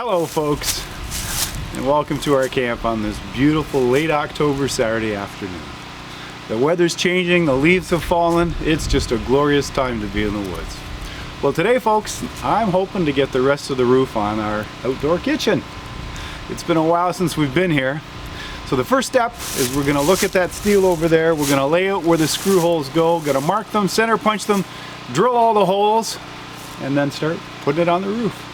Hello folks, and welcome to our camp on this beautiful late October Saturday afternoon. The weather's changing, the leaves have fallen, it's just a glorious time to be in the woods. Well today folks, I'm hoping to get the rest of the roof on our outdoor kitchen. It's been a while since we've been here. So the first step is we're going to look at that steel over there, we're going to lay out where the screw holes go, going to mark them, center punch them, drill all the holes, and then start putting it on the roof.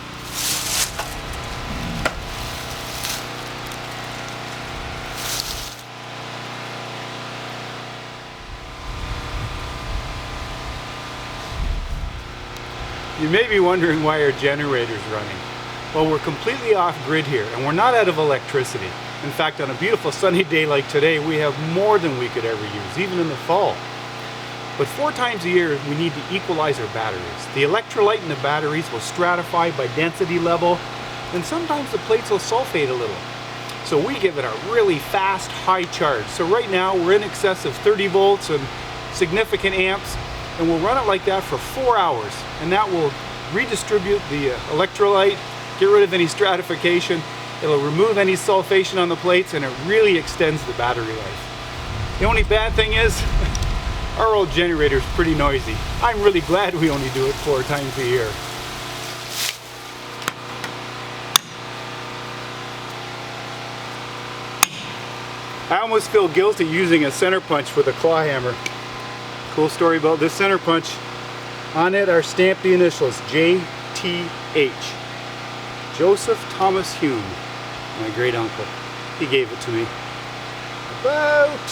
You may be wondering why our generator's running. Well, we're completely off grid here and we're not out of electricity. In fact, on a beautiful sunny day like today, we have more than we could ever use, even in the fall. But 4 times a year, we need to equalize our batteries. The electrolyte in the batteries will stratify by density level, and sometimes the plates will sulfate a little. So we give it a really fast, high charge. So right now, we're in excess of 30 volts and significant amps, and we'll run it like that for 4 hours, and that will redistribute the electrolyte, get rid of any stratification, it'll remove any sulfation on the plates, and it really extends the battery life. The only bad thing is, our old generator is pretty noisy. I'm really glad we only do it 4 times a year. I almost feel guilty using a center punch with a claw hammer. Cool story about this center punch. On it are stamped the initials JTH. Joseph Thomas Hume, my great uncle. He gave it to me about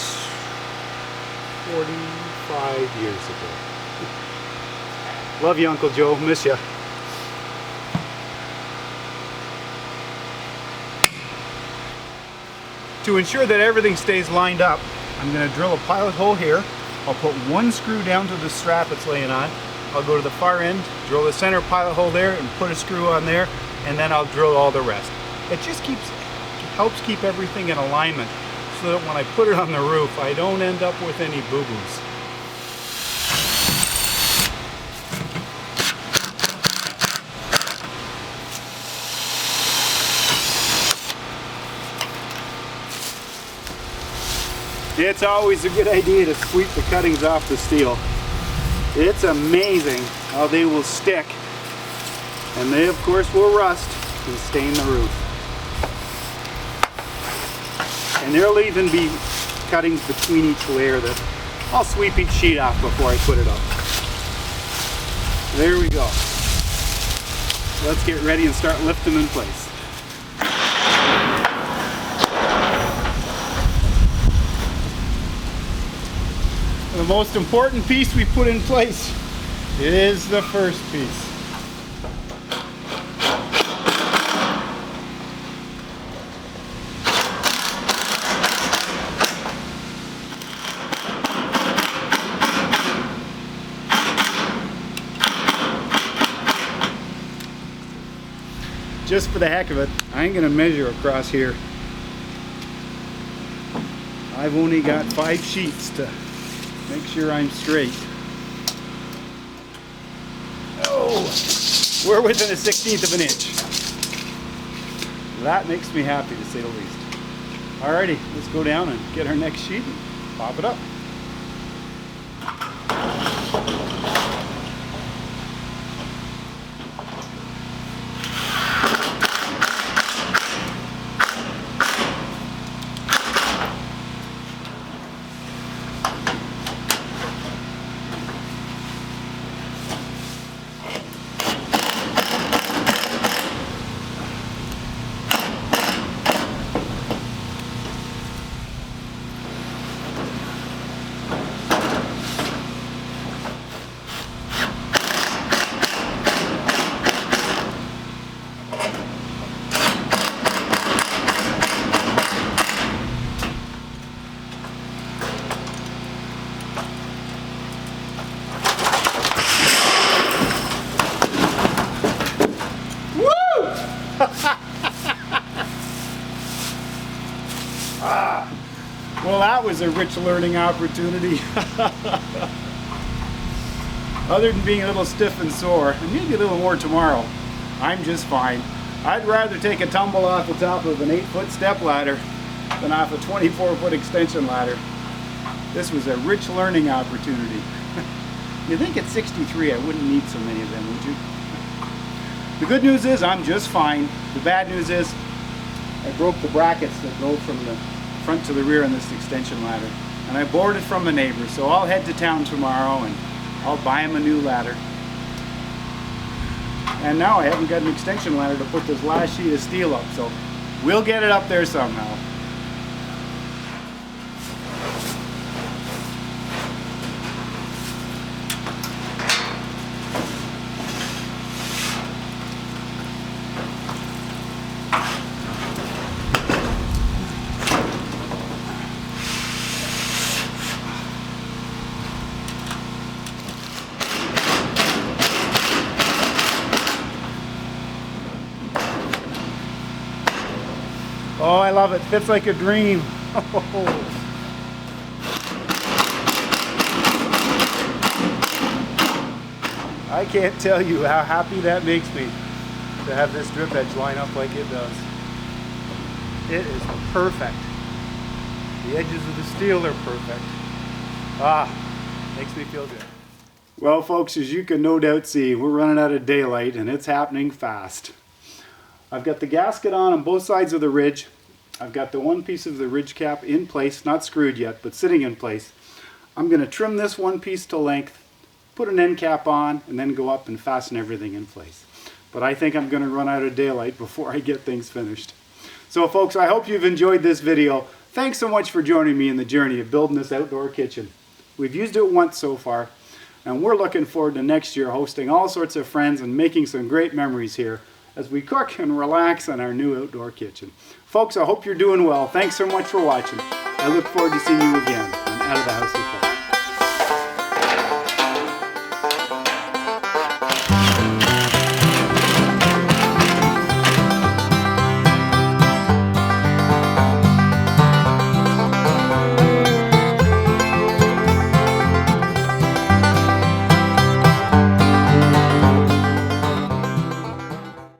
45 years ago. Love you, Uncle Joe. Miss ya. To ensure that everything stays lined up, I'm going to drill a pilot hole here. I'll put 1 screw down to the strap it's laying on. I'll go to the far end, drill the center pilot hole there, and put a screw on there, and then I'll drill all the rest. It just helps keep everything in alignment so that when I put it on the roof, I don't end up with any boo-boos. It's always a good idea to sweep the cuttings off the steel. It's amazing how they will stick, and they of course will rust and stain the roof. And there'll even be cuttings between each layer that I'll sweep each sheet off before I put it up. There we go. Let's get ready and start lifting them in place. The most important piece we put in place is the first piece. Just for the heck of it, I'm going to measure across here. I've only got 5 sheets to make sure I'm straight. Oh, we're within a 1/16 of an inch. That makes me happy, to say the least. Alrighty, let's go down and get our next sheet and pop it up. Well, that was a rich learning opportunity. Other than being a little stiff and sore, and maybe a little more tomorrow, I'm just fine. I'd rather take a tumble off the top of an 8-foot step ladder than off a 24-foot extension ladder. This was a rich learning opportunity. You think at 63 I wouldn't need so many of them, would you? The good news is I'm just fine. The bad news is I broke the brackets that go from the front to the rear on this extension ladder. And I borrowed it from a neighbor, so I'll head to town tomorrow and I'll buy him a new ladder. And now I haven't got an extension ladder to put this last sheet of steel up, so we'll get it up there somehow. Oh, I love it. Fits like a dream. I can't tell you how happy that makes me to have this drip edge line up like it does. It is perfect. The edges of the steel are perfect. Makes me feel good. Well, folks, as you can no doubt see, we're running out of daylight and it's happening fast. I've got the gasket on both sides of the ridge. I've got the one piece of the ridge cap in place, not screwed yet, but sitting in place. I'm going to trim this one piece to length, put an end cap on, and then go up and fasten everything in place. But I think I'm going to run out of daylight before I get things finished. So folks, I hope you've enjoyed this video. Thanks so much for joining me in the journey of building this outdoor kitchen. We've used it once so far, and we're looking forward to next year hosting all sorts of friends and making some great memories here as we cook and relax in our new outdoor kitchen. Folks, I hope you're doing well. Thanks so much for watching. I look forward to seeing you again on Out of the House with Paul.